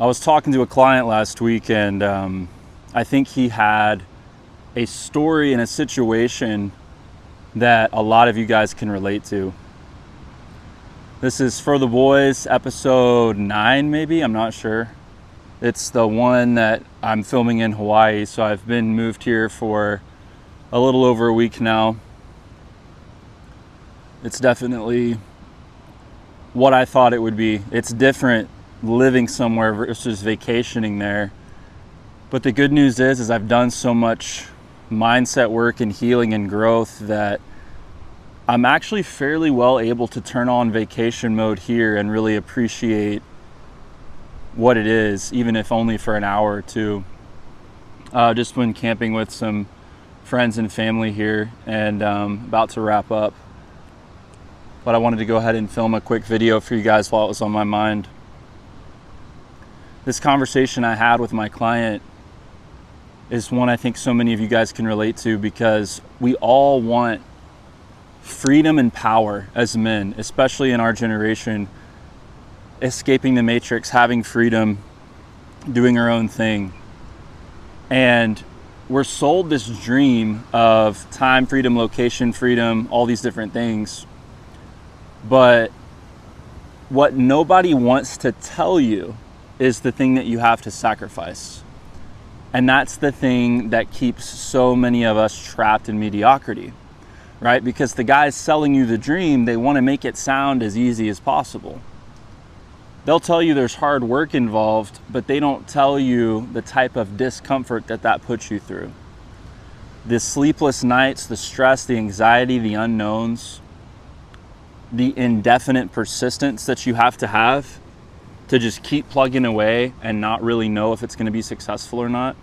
I was talking to a client last week, and I think he had a story and a situation that a lot of you guys can relate to. This is For the Boys, episode 9, maybe, I'm not sure. It's the one that I'm filming in Hawaii, so I've been moved here for a little over a week now. It's definitely what I thought it would be. It's different living somewhere versus vacationing there. But the good news is I've done so much mindset work and healing and growth that I'm actually fairly well able to turn on vacation mode here and really appreciate what it is, even if only for an hour or two. Just when camping with some friends and family here, and about to wrap up. But I wanted to go ahead and film a quick video for you guys while it was on my mind. This conversation I had with my client is one I think so many of you guys can relate to, because we all want freedom and power as men, especially in our generation, escaping the matrix, having freedom, doing our own thing. And we're sold this dream of time freedom, location freedom, all these different things. But what nobody wants to tell you is the thing that you have to sacrifice. And that's the thing that keeps so many of us trapped in mediocrity, right? Because the guys selling you the dream, they want to make it sound as easy as possible. They'll tell you there's hard work involved, but they don't tell you the type of discomfort that puts you through. The sleepless nights, the stress, the anxiety, the unknowns, the indefinite persistence that you have to just keep plugging away and not really know if it's going to be successful or not.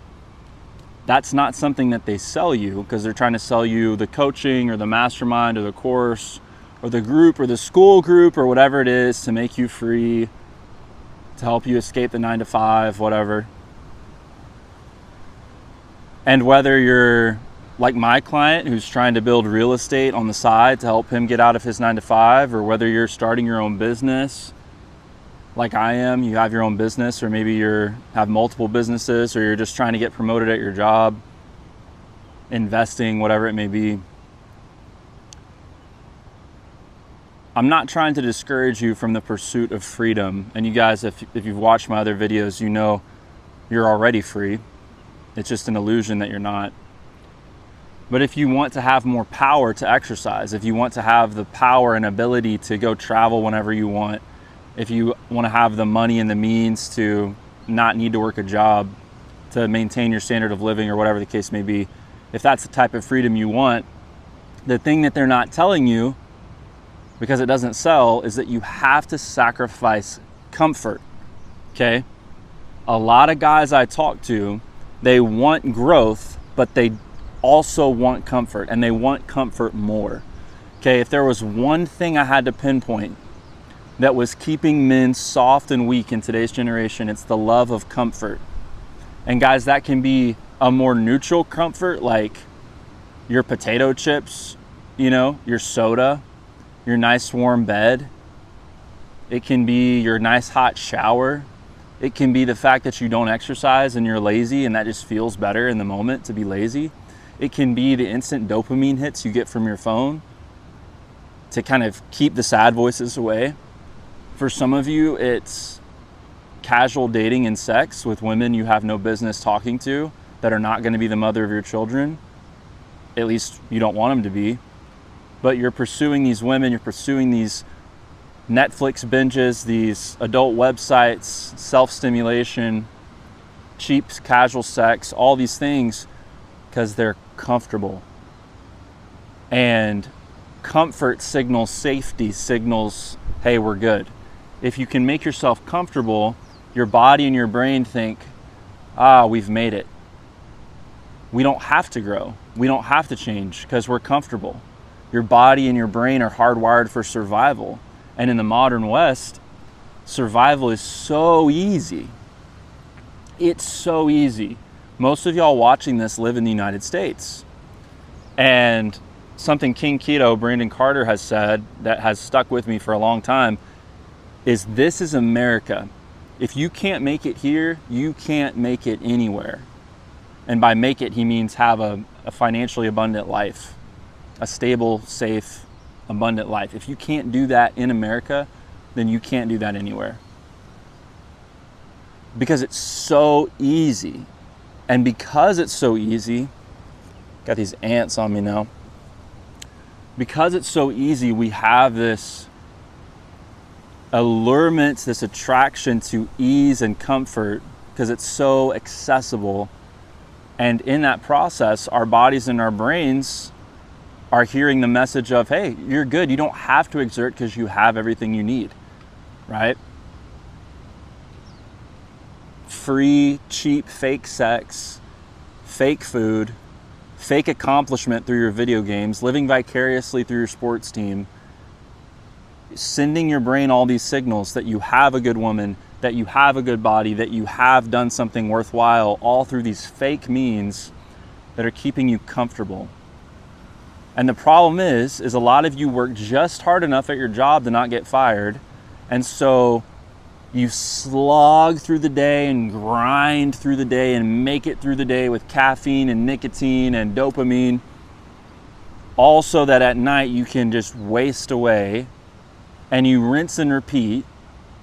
That's not something that they sell you, because they're trying to sell you the coaching or the mastermind or the course or the group or the school group or whatever it is to make you free, to help you escape the 9-to-5, whatever. And whether you're like my client who's trying to build real estate on the side to help him get out of his 9-to-5, or whether you're starting your own business like I am, you have your own business, or maybe you have multiple businesses, or you're just trying to get promoted at your job, investing, whatever it may be. I'm not trying to discourage you from the pursuit of freedom. And you guys, if you've watched my other videos, you know you're already free. It's just an illusion that you're not. But if you want to have more power to exercise, if you want to have the power and ability to go travel whenever you want, if you want to have the money and the means to not need to work a job to maintain your standard of living or whatever the case may be, if that's the type of freedom you want, the thing that they're not telling you, because it doesn't sell, is that you have to sacrifice comfort, okay? A lot of guys I talk to, they want growth, but they also want comfort, and they want comfort more. Okay, if there was one thing I had to pinpoint that was keeping men soft and weak in today's generation, it's the love of comfort. And guys, that can be a more neutral comfort, like your potato chips, your soda, your nice warm bed. It can be your nice hot shower. It can be the fact that you don't exercise and you're lazy, and that just feels better in the moment to be lazy. It can be the instant dopamine hits you get from your phone to kind of keep the sad voices away. For some of you, it's casual dating and sex with women you have no business talking to that are not going to be the mother of your children. At least you don't want them to be. But you're pursuing these women, you're pursuing these Netflix binges, these adult websites, self-stimulation, cheap casual sex, all these things, because they're comfortable. And comfort signals safety, signals, hey, we're good. If you can make yourself comfortable, your body and your brain think, we've made it. We don't have to grow. We don't have to change because we're comfortable. Your body and your brain are hardwired for survival. And in the modern West, survival is so easy. It's so easy. Most of y'all watching this live in the United States. And something King Keto, Brandon Carter, has said that has stuck with me for a long time is, this is America. If you can't make it here, you can't make it anywhere. And by make it, he means have a financially abundant life, a stable, safe, abundant life. If you can't do that in America, then you can't do that anywhere. Because it's so easy. And because it's so easy, got these ants on me now. Because it's so easy, we have this allurement, this attraction to ease and comfort because it's so accessible. And in that process, our bodies and our brains are hearing the message of, hey, you're good. You don't have to exert because you have everything you need, right? Free, cheap, fake sex, fake food, fake accomplishment through your video games, living vicariously through your sports team, sending your brain all these signals that you have a good woman, that you have a good body, that you have done something worthwhile, all through these fake means that are keeping you comfortable. And the problem is a lot of you work just hard enough at your job to not get fired. And so you slog through the day and grind through the day and make it through the day with caffeine and nicotine and dopamine. Also that at night you can just waste away, and you rinse and repeat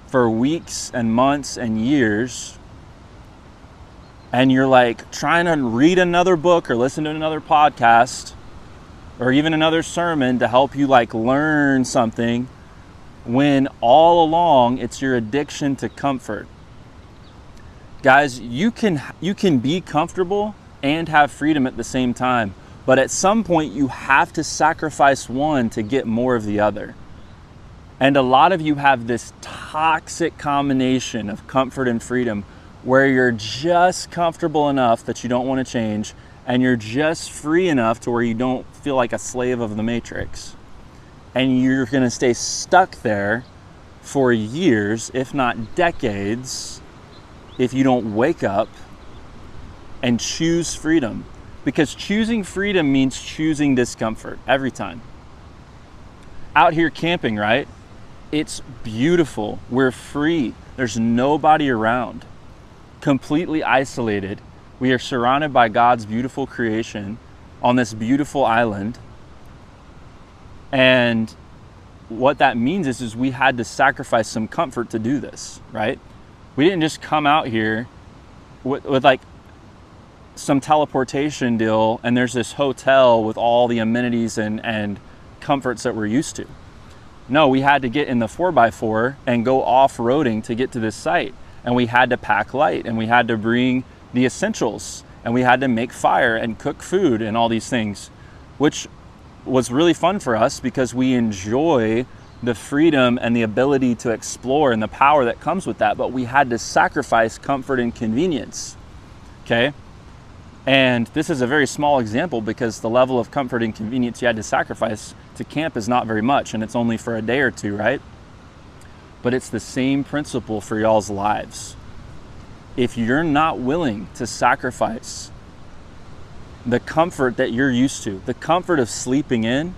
for weeks and months and years. And you're like trying to read another book or listen to another podcast or even another sermon to help you like learn something, when all along it's your addiction to comfort. Guys, you can be comfortable and have freedom at the same time, but at some point you have to sacrifice one to get more of the other. And a lot of you have this toxic combination of comfort and freedom where you're just comfortable enough that you don't want to change, and you're just free enough to where you don't feel like a slave of the matrix. And you're going to stay stuck there for years, if not decades, if you don't wake up and choose freedom. Because choosing freedom means choosing discomfort every time. Out here camping, right? It's beautiful. We're free. There's nobody around. Completely isolated. We are surrounded by God's beautiful creation on this beautiful island. And what that means is we had to sacrifice some comfort to do this, right? We didn't just come out here with like some teleportation deal and there's this hotel with all the amenities and comforts that we're used to. No, we had to get in the 4x4 and go off-roading to get to this site. And we had to pack light, and we had to bring the essentials, and we had to make fire and cook food and all these things, which was really fun for us because we enjoy the freedom and the ability to explore and the power that comes with that. But we had to sacrifice comfort and convenience, okay? And this is a very small example because the level of comfort and convenience you had to sacrifice to camp is not very much, and it's only for a day or two, right? But it's the same principle for y'all's lives. If you're not willing to sacrifice the comfort that you're used to, the comfort of sleeping in,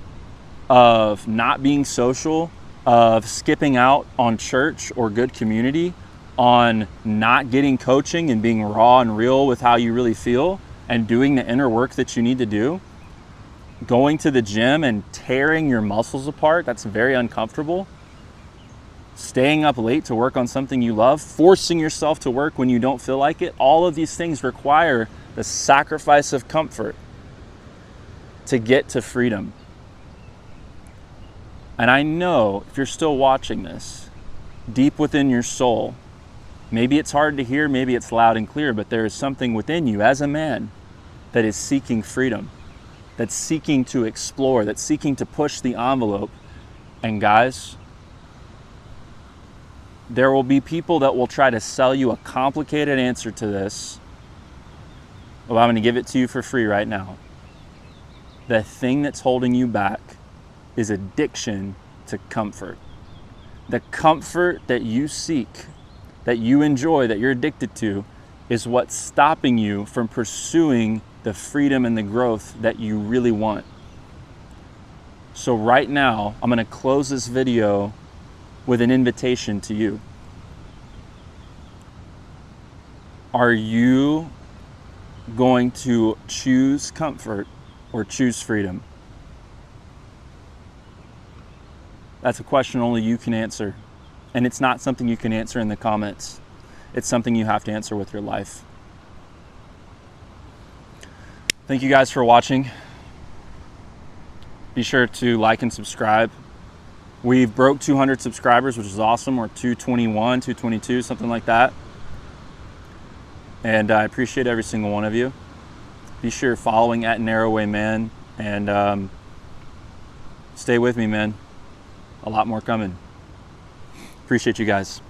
of not being social, of skipping out on church or good community, on not getting coaching and being raw and real with how you really feel, and doing the inner work that you need to do, going to the gym and tearing your muscles apart, that's very uncomfortable. Staying up late to work on something you love, forcing yourself to work when you don't feel like it, all of these things require the sacrifice of comfort to get to freedom. And I know if you're still watching this, deep within your soul, maybe it's hard to hear, maybe it's loud and clear, but there is something within you as a man that is seeking freedom, that's seeking to explore, that's seeking to push the envelope. And guys, there will be people that will try to sell you a complicated answer to this. Well, I'm going to give it to you for free right now. The thing that's holding you back is addiction to comfort. The comfort that you seek, that you enjoy, that you're addicted to, is what's stopping you from pursuing the freedom and the growth that you really want. So right now, I'm going to close this video with an invitation to you. Are you going to choose comfort or choose freedom? That's a question only you can answer. And it's not something you can answer in the comments. It's something you have to answer with your life. Thank you guys for watching. Be sure to like and subscribe. We've broke 200 subscribers, which is awesome. We're 221, 222, something like that. And I appreciate every single one of you. Be sure you're following at Narrowway Man, and stay with me, man. A lot more coming. Appreciate you guys.